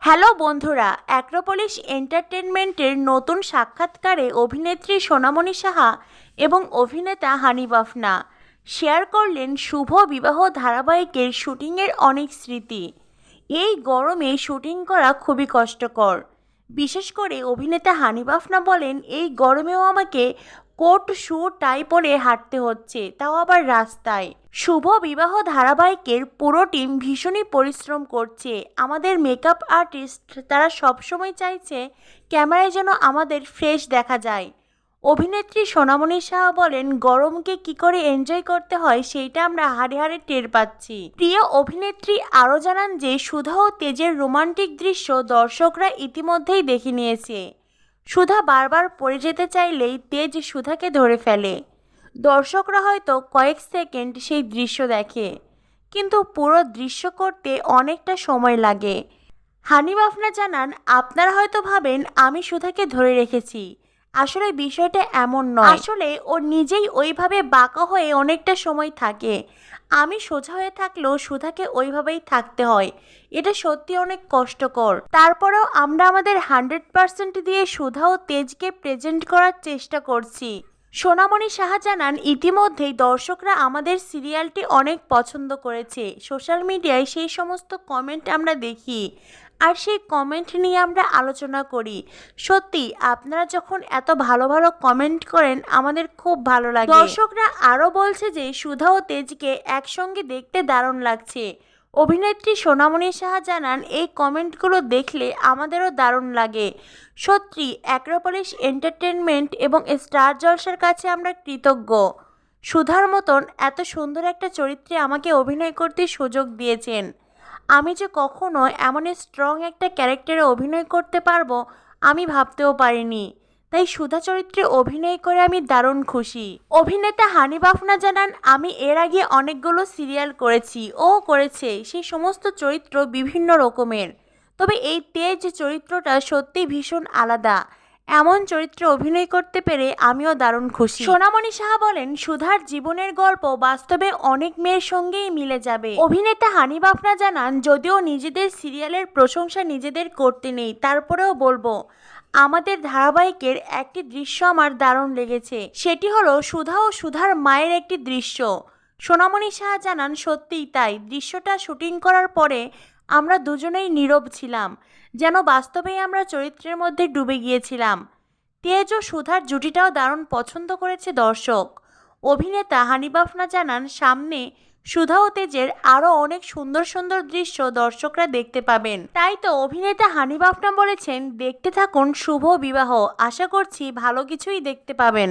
Hello বন্ধুরা, Acropolis এন্টারটেনমেন্টের নতুন সাক্ষাৎকারে অভিনেত্রী সোনামণি সাহা এবং অভিনেতা হানিফ আফনা শেয়ার করলেন শুভ বিবাহ ধারাবাহিকের শুটিংয়ের অনেক স্মৃতি। এই গরমে শুটিং করা খুবই কষ্টকর। বিশেষ করে অভিনেতা হানিফ আফনা বলেন, এই গরমেও আমাকে কোট শু টাই পরে হাঁটতে হচ্ছে, তাও আবার রাস্তায়। শুভ বিবাহ ধারাবাহিকের পুরো টিম ভীষণই পরিশ্রম করছে। আমাদের মেকআপ আর্টিস্ট তারা সবসময় চাইছে ক্যামেরায় যেন আমাদের ফ্রেশ দেখা যায়। অভিনেত্রী সোনামণি সাহা বলেন, গরমকে কি করে এনজয় করতে হয় সেইটা আমরা হাড়ে হাড়ে টের পাচ্ছি। প্রিয় অভিনেত্রী আরও জানান যে সুধা ও তেজের রোমান্টিক দৃশ্য দর্শকরা ইতিমধ্যেই দেখে নিয়েছে। সুধা বারবার পড়ে যেতে চাইলেই তেজ সুধাকে ধরে ফেলে। দর্শকরা হয়তো কয়েক সেকেন্ড সেই দৃশ্য দেখে, কিন্তু পুরো দৃশ্য করতে অনেকটা সময় লাগে। হানিফ আফনা জানান, আপনারা হয়তো ভাবেন আমি সুধাকে ধরে রেখেছি, আসলে বিষয়টা এমন নয়। আসলে ও নিজেই ওইভাবে বাঁকা হয়ে অনেকটা সময় থাকে। আমি সোজা হয়ে থাকলেও সুধাকে ওইভাবেই থাকতে হয়। এটা সত্যি অনেক কষ্টকর। তারপরেও আমরা আমাদের 100% দিয়ে সুধা ও তেজকে প্রেজেন্ট করার চেষ্টা করছি। সোনামণি সাহা জানান, ইতিমধ্যেই দর্শকরা আমাদের সিরিয়ালটি অনেক পছন্দ করেছে। সোশ্যাল মিডিয়ায় সেই সমস্ত কমেন্ট আমরা দেখি, আর সেই কমেন্ট নিয়ে আমরা আলোচনা করি। সত্যি আপনারা যখন এত ভালো ভালো কমেন্ট করেন আমাদের খুব ভালো লাগে। দর্শকরা আরও বলছে যে সুধা ও তেজকে একসঙ্গে দেখতে দারুণ লাগছে। অভিনেত্রী সোনামণি সাহা জানান, এই কমেন্টগুলো দেখলে আমাদেরও দারুণ লাগে। সত্যি অ্যাক্রোপলিস এন্টারটেনমেন্ট এবং স্টার জলসার কাছে আমরা কৃতজ্ঞ। সুধার মতন এত সুন্দর একটা চরিত্রে আমাকে অভিনয় করতে সুযোগ দিয়েছেন। আমি যে কখনো এমন স্ট্রং একটা ক্যারেক্টারে অভিনয় করতে পারবো আমি ভাবতেও পারিনি। তাই সুধা চরিত্রে অভিনয় করে আমি দারুণ খুশি। অভিনেতা হানিফ আফনা জানান, আমি এর আগে অনেকগুলো সিরিয়াল করেছি, ও করেছে, সেই সমস্ত চরিত্র বিভিন্ন রকমের। তবে এই তেজ চরিত্রটা সত্যি ভীষণ আলাদা। এমন চরিত্রে অভিনয় করতে পেরে আমিও দারুণ খুশি। সোনামণি সাহা বলেন, সুধার জীবনের গল্প বাস্তবে অনেক মেয়ের সঙ্গেই মিলে যাবে। অভিনেতা হানিফ আফনা জানান, যদিও নিজেদের সিরিয়ালের প্রশংসা নিজেদের করতে নেই, তারপরেও বলবো আমাদের ধারাবাহিকের একটি দৃশ্য আমার দারুণ লেগেছে। সেটি হলো সুধা ও সুধার মায়ের একটি দৃশ্য। সোনামণি সাহা জানান, সত্যিই তাই। দৃশ্যটা শুটিং করার পরে আমরা দুজনেই নীরব ছিলাম, যেন বাস্তবেই আমরা চরিত্রের মধ্যে ডুবে গিয়েছিলাম। তেজ ও সুধার জুটিটাও দারুণ পছন্দ করেছে দর্শক। অভিনেতা হানিফ আফনা জানান, সামনে সুধা ও তেজের আরও অনেক সুন্দর সুন্দর দৃশ্য দর্শকরা দেখতে পাবেন। তাই তো অভিনেতা হানিফ আফনা বলেছেন, দেখতে থাকুন শুভ বিবাহ, আশা করছি ভালো কিছুই দেখতে পাবেন।